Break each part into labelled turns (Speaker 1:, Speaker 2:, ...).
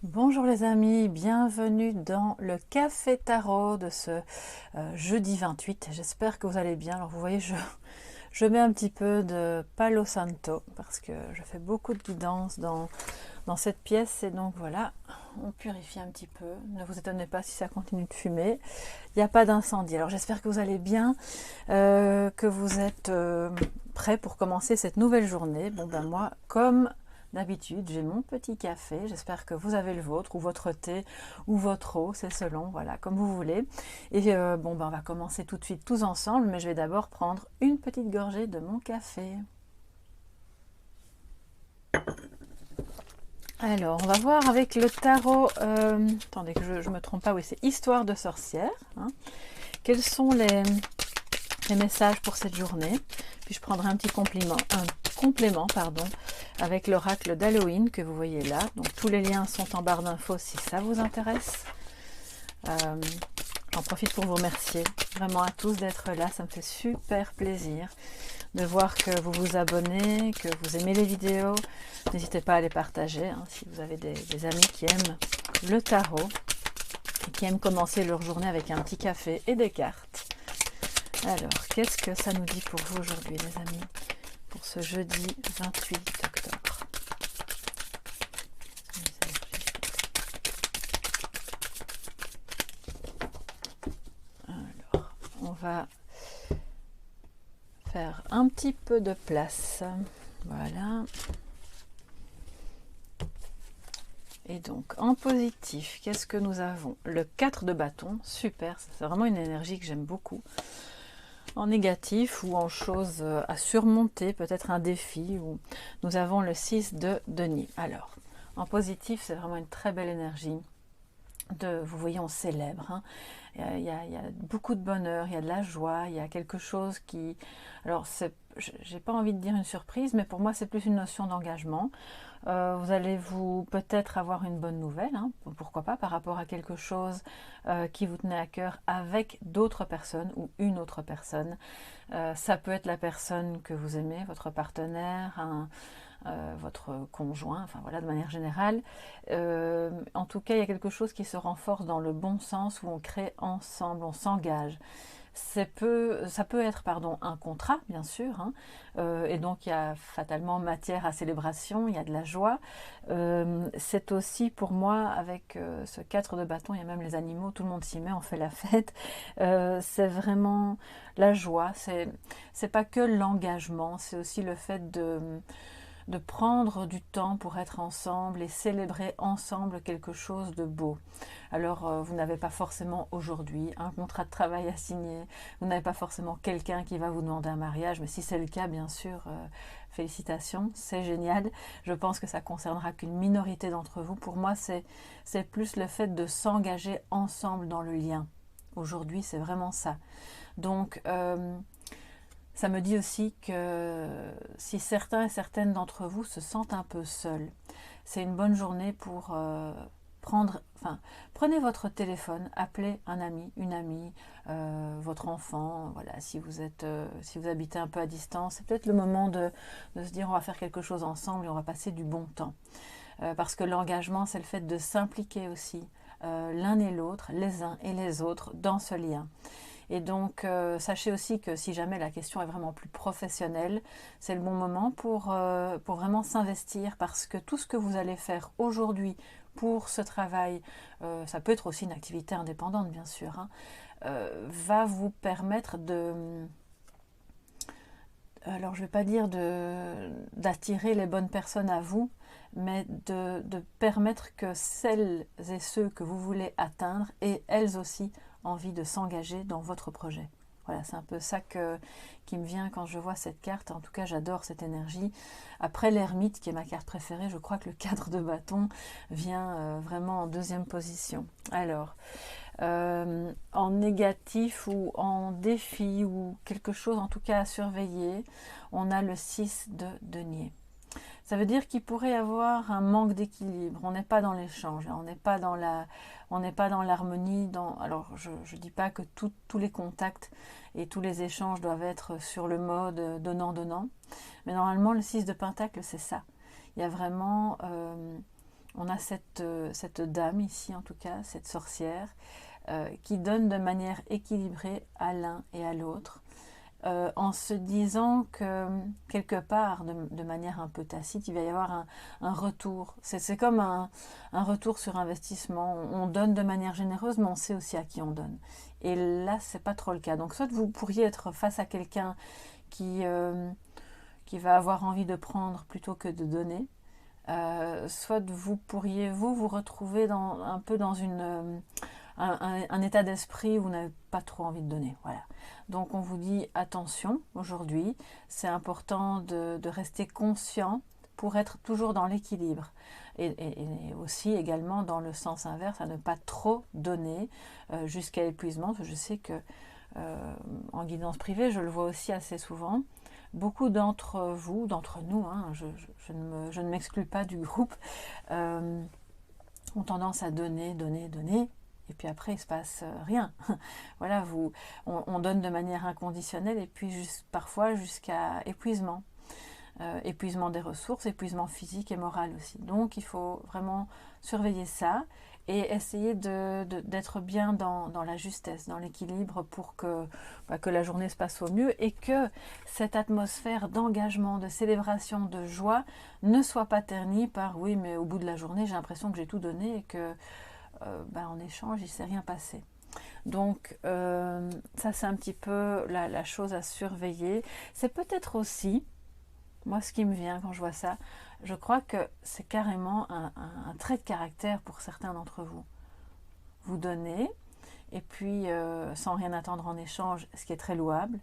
Speaker 1: Bonjour les amis, bienvenue dans le Café Tarot de ce jeudi 28. J'espère que vous allez bien. Alors vous voyez, je mets un petit peu de Palo Santo parce que je fais beaucoup de guidance dans cette pièce et donc voilà, on purifie un petit peu. Ne vous étonnez pas si ça continue de fumer. Il n'y a pas d'incendie. Alors j'espère que vous allez bien, que vous êtes prêts pour commencer cette nouvelle journée. Bon ben moi, comme d'habitude, j'ai mon petit café. J'espère que vous avez le vôtre, ou votre thé, ou votre eau, c'est selon, voilà, comme vous voulez. Et bon, ben, on va commencer tout de suite tous ensemble, mais je vais d'abord prendre une petite gorgée de mon café. Alors, on va voir avec le tarot. Attendez que je ne me trompe pas, oui, c'est Histoire de sorcière. Hein. Quels sont les messages pour cette journée? Puis je prendrai un petit complément pardon, avec l'oracle d'Halloween que vous voyez là. Donc tous les liens sont en barre d'infos si ça vous intéresse. J'en profite pour vous remercier vraiment à tous d'être là. Ça me fait super plaisir de voir que vous vous abonnez, que vous aimez les vidéos. N'hésitez pas à les partager hein, si vous avez des amis qui aiment le tarot et qui aiment commencer leur journée avec un petit café et des cartes. Alors, qu'est-ce que ça nous dit pour vous aujourd'hui, les amis, pour ce jeudi 28 octobre? Alors, on va faire un petit peu de place. Voilà. Et donc, en positif, qu'est-ce que nous avons? Le 4 de bâton, super, c'est vraiment une énergie que j'aime beaucoup. En négatif ou en chose à surmonter, peut-être un défi, où nous avons le 6 de denier. Alors, en positif, c'est vraiment une très belle énergie. Vous voyez, on célèbre. Hein. Il y a beaucoup de bonheur, il y a de la joie, il y a quelque chose qui... Alors, j'ai pas envie de dire une surprise, mais pour moi, c'est plus une notion d'engagement. Vous allez peut-être avoir une bonne nouvelle, hein, pourquoi pas, par rapport à quelque chose qui vous tenait à cœur avec d'autres personnes ou une autre personne. Ça peut être la personne que vous aimez, votre partenaire, votre conjoint, enfin voilà, de manière générale. En tout cas, il y a quelque chose qui se renforce dans le bon sens où on crée ensemble, on s'engage. Ça peut être un contrat, bien sûr, hein, et donc il y a fatalement matière à célébration, il y a de la joie. C'est aussi pour moi, avec ce 4 de bâton, il y a même les animaux, tout le monde s'y met, on fait la fête. C'est vraiment la joie, c'est pas que l'engagement, c'est aussi le fait de prendre du temps pour être ensemble et célébrer ensemble quelque chose de beau. Alors, vous n'avez pas forcément aujourd'hui un contrat de travail à signer, vous n'avez pas forcément quelqu'un qui va vous demander un mariage, mais si c'est le cas, bien sûr, félicitations, c'est génial. Je pense que ça concernera qu'une minorité d'entre vous. Pour moi, c'est plus le fait de s'engager ensemble dans le lien. Aujourd'hui, c'est vraiment ça. Donc, ça me dit aussi que si certains et certaines d'entre vous se sentent un peu seuls, c'est une bonne journée pour prenez votre téléphone, appelez un ami, une amie, votre enfant, voilà, si vous habitez un peu à distance, c'est peut-être le moment de se dire on va faire quelque chose ensemble et on va passer du bon temps. Parce que l'engagement, c'est le fait de s'impliquer aussi l'un et l'autre, les uns et les autres, dans ce lien. Et donc, sachez aussi que si jamais la question est vraiment plus professionnelle, c'est le bon moment pour vraiment s'investir parce que tout ce que vous allez faire aujourd'hui pour ce travail, ça peut être aussi une activité indépendante bien sûr, hein, va vous permettre alors je ne vais pas dire d'attirer les bonnes personnes à vous, mais de permettre que celles et ceux que vous voulez atteindre aient elles aussi envie de s'engager dans votre projet. Voilà, c'est un peu ça qui me vient quand je vois cette carte. En tout cas, j'adore cette énergie. Après l'ermite, qui est ma carte préférée, je crois que le 4 de bâton vient vraiment en deuxième position. Alors, en négatif ou en défi ou quelque chose en tout cas à surveiller, on a le 6 de denier. Ça veut dire qu'il pourrait y avoir un manque d'équilibre. On n'est pas dans l'échange, on n'est pas dans l'harmonie. Alors, je ne dis pas que tous les contacts et tous les échanges doivent être sur le mode donnant-donnant. Mais normalement, le 6 de pentacle, c'est ça. Il y a vraiment on a cette dame ici, en tout cas, cette sorcière, qui donne de manière équilibrée à l'un et à l'autre, en se disant que quelque part, de manière un peu tacite, il va y avoir un retour. C'est comme un retour sur investissement. On donne de manière généreuse, mais on sait aussi à qui on donne. Et là, c'est pas trop le cas. Donc, soit vous pourriez être face à quelqu'un qui va avoir envie de prendre plutôt que de donner. Soit vous pourriez vous retrouver un peu dans un état d'esprit où vous n'avez pas trop envie de donner. Voilà. Donc on vous dit attention aujourd'hui, c'est important de rester conscient pour être toujours dans l'équilibre. Et aussi également dans le sens inverse, à ne pas trop donner jusqu'à épuisement. Je sais que en guidance privée, je le vois aussi assez souvent. Beaucoup d'entre vous, d'entre nous, hein, je ne m'exclus pas du groupe, ont tendance à donner, donner, donner, et puis après il ne se passe rien. Voilà, on donne de manière inconditionnelle, et puis parfois jusqu'à épuisement. Épuisement des ressources, épuisement physique et moral aussi. Donc il faut vraiment surveiller ça et essayer d'être bien dans la justesse, dans l'équilibre pour que la journée se passe au mieux et que cette atmosphère d'engagement, de célébration, de joie ne soit pas ternie par oui mais au bout de la journée j'ai l'impression que j'ai tout donné et que en échange il ne s'est rien passé. Donc ça c'est un petit peu la chose à surveiller. C'est peut-être aussi, moi ce qui me vient quand je vois ça, je crois que c'est carrément un trait de caractère pour certains d'entre vous. Vous donnez, et puis sans rien attendre en échange, ce qui est très louable,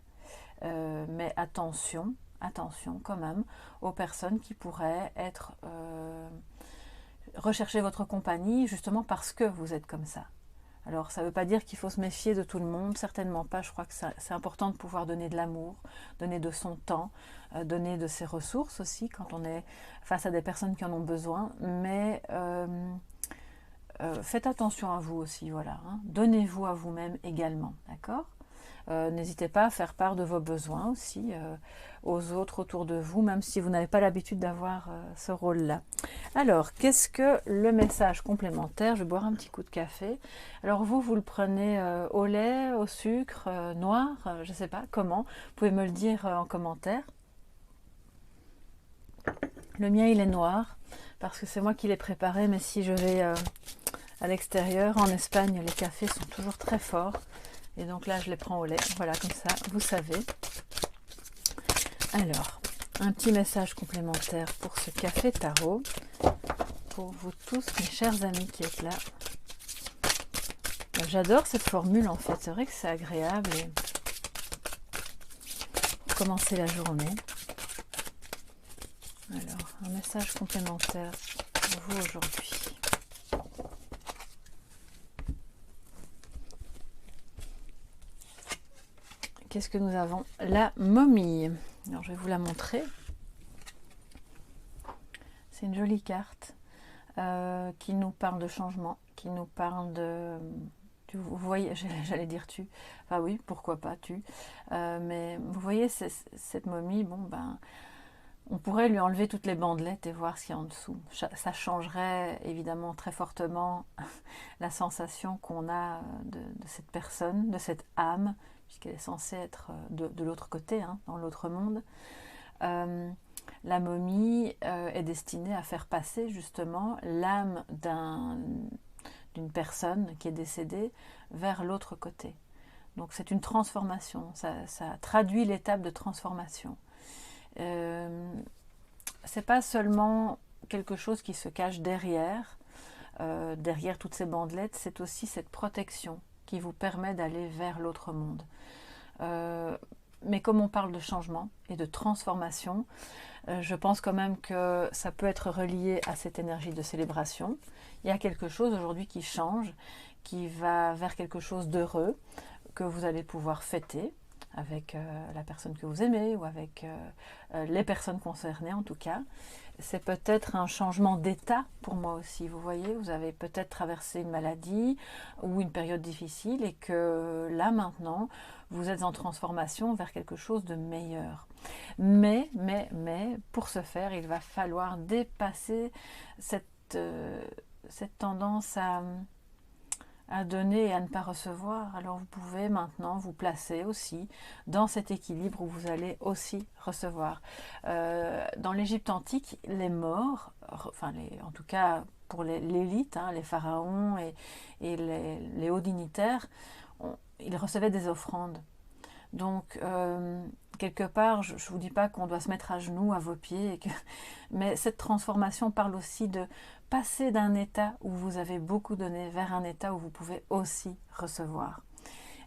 Speaker 1: mais attention quand même aux personnes qui pourraient être rechercher votre compagnie justement parce que vous êtes comme ça. Alors ça ne veut pas dire qu'il faut se méfier de tout le monde, certainement pas. Je crois que c'est important de pouvoir donner de l'amour, donner de son temps, donner de ses ressources aussi quand on est face à des personnes qui en ont besoin. Mais faites attention à vous aussi, voilà. Hein. Donnez-vous à vous-même également, d'accord ? N'hésitez pas à faire part de vos besoins aussi aux autres autour de vous, même si vous n'avez pas l'habitude d'avoir ce rôle-là. Alors, qu'est-ce que le message complémentaire ? Je vais boire un petit coup de café. Alors vous le prenez au lait, au sucre, noir, je ne sais pas comment. Vous pouvez me le dire en commentaire. Le mien, il est noir, parce que c'est moi qui l'ai préparé, mais si je vais à l'extérieur, en Espagne, les cafés sont toujours très forts. Et donc là, je les prends au lait. Voilà, comme ça, vous savez. Alors, un petit message complémentaire pour ce café tarot. Pour vous tous, mes chers amis qui êtes là. J'adore cette formule, en fait. C'est vrai que c'est agréable. Et pour commencer la journée. Alors, un message complémentaire pour vous aujourd'hui. Qu'est-ce que nous avons? La momie. Alors, je vais vous la montrer. C'est une jolie carte qui nous parle de changement, qui nous parle de... Vous voyez, j'allais dire tu. Enfin oui, pourquoi pas tu. Mais vous voyez, cette momie, on pourrait lui enlever toutes les bandelettes et voir ce qu'il y a en dessous. Ça changerait évidemment très fortement la sensation qu'on a de cette personne, de cette âme, puisqu'elle est censée être de l'autre côté, hein, dans l'autre monde. La momie est destinée à faire passer justement l'âme d'une personne qui est décédée vers l'autre côté. Donc c'est une transformation, ça traduit l'étape de transformation. C'est pas seulement quelque chose qui se cache derrière toutes ces bandelettes, c'est aussi cette protection qui vous permet d'aller vers l'autre monde. Mais comme on parle de changement et de transformation, je pense quand même que ça peut être relié à cette énergie de célébration. Il y a quelque chose aujourd'hui qui change, qui va vers quelque chose d'heureux, que vous allez pouvoir fêter avec la personne que vous aimez ou avec les personnes concernées en tout cas. C'est peut-être un changement d'état pour moi aussi. Vous voyez, vous avez peut-être traversé une maladie ou une période difficile et que là maintenant, vous êtes en transformation vers quelque chose de meilleur. Mais, pour ce faire, il va falloir dépasser cette tendance à donner et à ne pas recevoir, alors vous pouvez maintenant vous placer aussi dans cet équilibre où vous allez aussi recevoir. Dans l'Égypte antique, les morts, enfin en tout cas pour l'élite, hein, les pharaons et les hauts dignitaires, ils recevaient des offrandes. Donc, quelque part, je ne vous dis pas qu'on doit se mettre à genoux à vos pieds, mais cette transformation parle aussi de passer d'un état où vous avez beaucoup donné vers un état où vous pouvez aussi recevoir.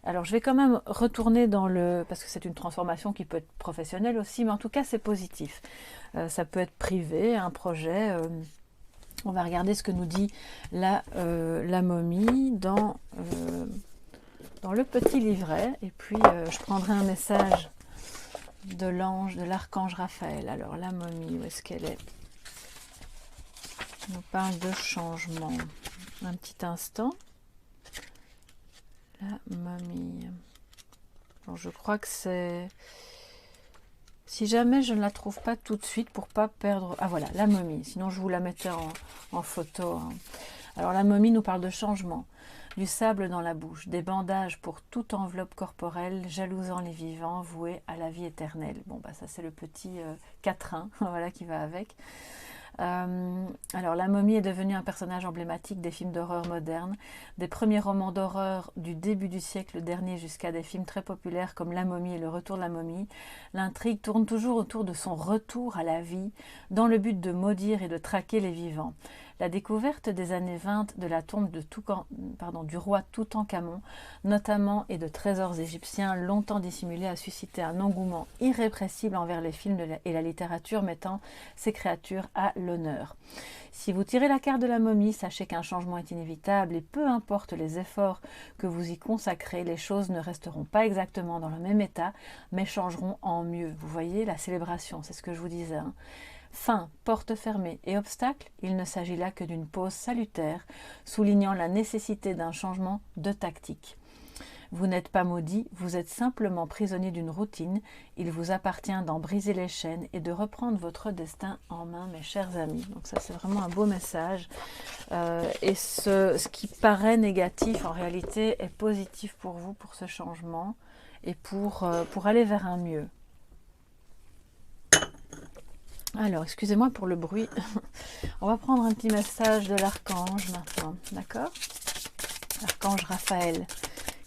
Speaker 1: Alors, je vais quand même retourner parce que c'est une transformation qui peut être professionnelle aussi, mais en tout cas, c'est positif. Ça peut être privé, un projet. On va regarder ce que nous dit la momie dans le petit livret, et puis je prendrai un message de l'ange, de l'archange Raphaël. Alors la momie, où est-ce qu'elle est? On nous parle de changement. Un petit instant. La momie. Alors, je crois que c'est... Si jamais je ne la trouve pas tout de suite pour pas perdre... Ah voilà, la momie. Sinon je vous la mettais en photo. Hein. Alors la momie nous parle de changement. Du sable dans la bouche, des bandages pour toute enveloppe corporelle, jalousant les vivants, voués à la vie éternelle. Bon, bah ça c'est le petit quatrain, voilà, qui va avec. Alors la momie est devenue un personnage emblématique des films d'horreur modernes, des premiers romans d'horreur du début du siècle dernier jusqu'à des films très populaires comme La momie et Le retour de la momie. L'intrigue tourne toujours autour de son retour à la vie, dans le but de maudire et de traquer les vivants. La découverte des années 20 de la tombe du roi Toutankhamon, notamment, et de trésors égyptiens longtemps dissimulés, a suscité un engouement irrépressible envers les films et la littérature mettant ces créatures à l'honneur. Si vous tirez la carte de la momie, sachez qu'un changement est inévitable et peu importe les efforts que vous y consacrez, les choses ne resteront pas exactement dans le même état, mais changeront en mieux. Vous voyez, la célébration, c'est ce que je vous disais. Hein. Fin, porte fermée et obstacle, il ne s'agit là que d'une pause salutaire, soulignant la nécessité d'un changement de tactique. Vous n'êtes pas maudit, vous êtes simplement prisonnier d'une routine. Il vous appartient d'en briser les chaînes et de reprendre votre destin en main, mes chers amis. Donc ça, c'est vraiment un beau message. Et ce qui paraît négatif, en réalité, est positif pour vous, pour ce changement et pour aller vers un mieux. Alors, excusez-moi pour le bruit. On va prendre un petit message de l'archange maintenant, d'accord? L'archange Raphaël.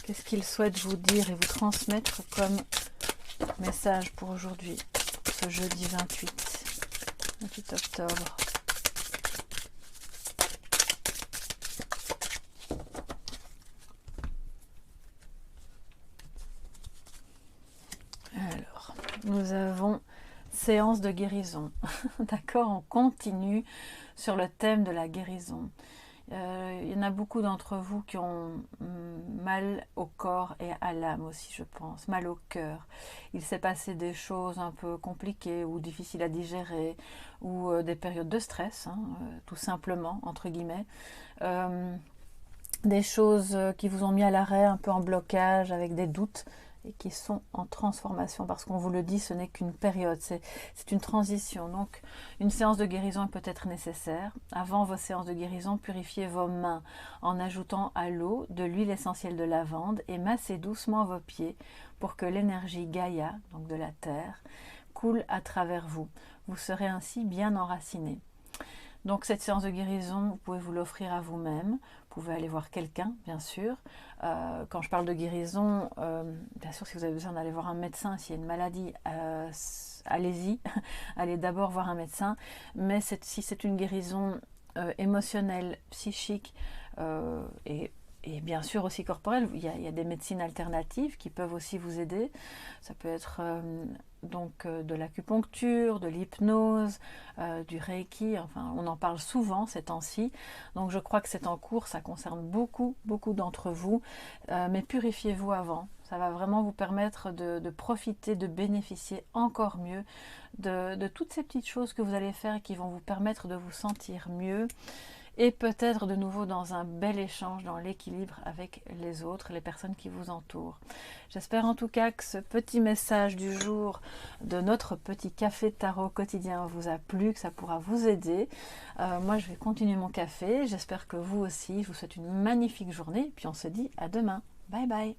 Speaker 1: Qu'est-ce qu'il souhaite vous dire et vous transmettre comme message pour aujourd'hui, ce jeudi 28 octobre? Alors, nous avons séance de guérison. D'accord, on continue sur le thème de la guérison. Il y en a beaucoup d'entre vous qui ont mal au corps et à l'âme aussi, je pense, mal au cœur. Il s'est passé des choses un peu compliquées ou difficiles à digérer, ou des périodes de stress, hein, tout simplement, entre guillemets. Des choses qui vous ont mis à l'arrêt, un peu en blocage, avec des doutes, et qui sont en transformation, parce qu'on vous le dit, ce n'est qu'une période, c'est une transition. Donc une séance de guérison peut être nécessaire. Avant vos séances de guérison, purifiez vos mains en ajoutant à l'eau de l'huile essentielle de lavande et massez doucement vos pieds pour que l'énergie Gaïa, donc de la terre, coule à travers vous. Vous serez ainsi bien enraciné. Donc cette séance de guérison, vous pouvez vous l'offrir à vous-même, vous pouvez aller voir quelqu'un, bien sûr. Quand je parle de guérison, bien sûr, si vous avez besoin d'aller voir un médecin, s'il y a une maladie, allez-y, allez d'abord voir un médecin. Mais si c'est une guérison émotionnelle, psychique et bien sûr aussi corporelle, il y a des médecines alternatives qui peuvent aussi vous aider. Ça peut être de l'acupuncture, de l'hypnose, du reiki, enfin on en parle souvent ces temps-ci. Donc je crois que c'est en cours, ça concerne beaucoup d'entre vous, mais purifiez-vous avant. Ça va vraiment vous permettre de profiter, de bénéficier encore mieux de toutes ces petites choses que vous allez faire et qui vont vous permettre de vous sentir mieux et peut-être de nouveau dans un bel échange, dans l'équilibre avec les autres, les personnes qui vous entourent. J'espère en tout cas que ce petit message du jour de notre petit café tarot quotidien vous a plu, que ça pourra vous aider. Moi je vais continuer mon café, j'espère que vous aussi. Je vous souhaite une magnifique journée, puis on se dit à demain. Bye bye.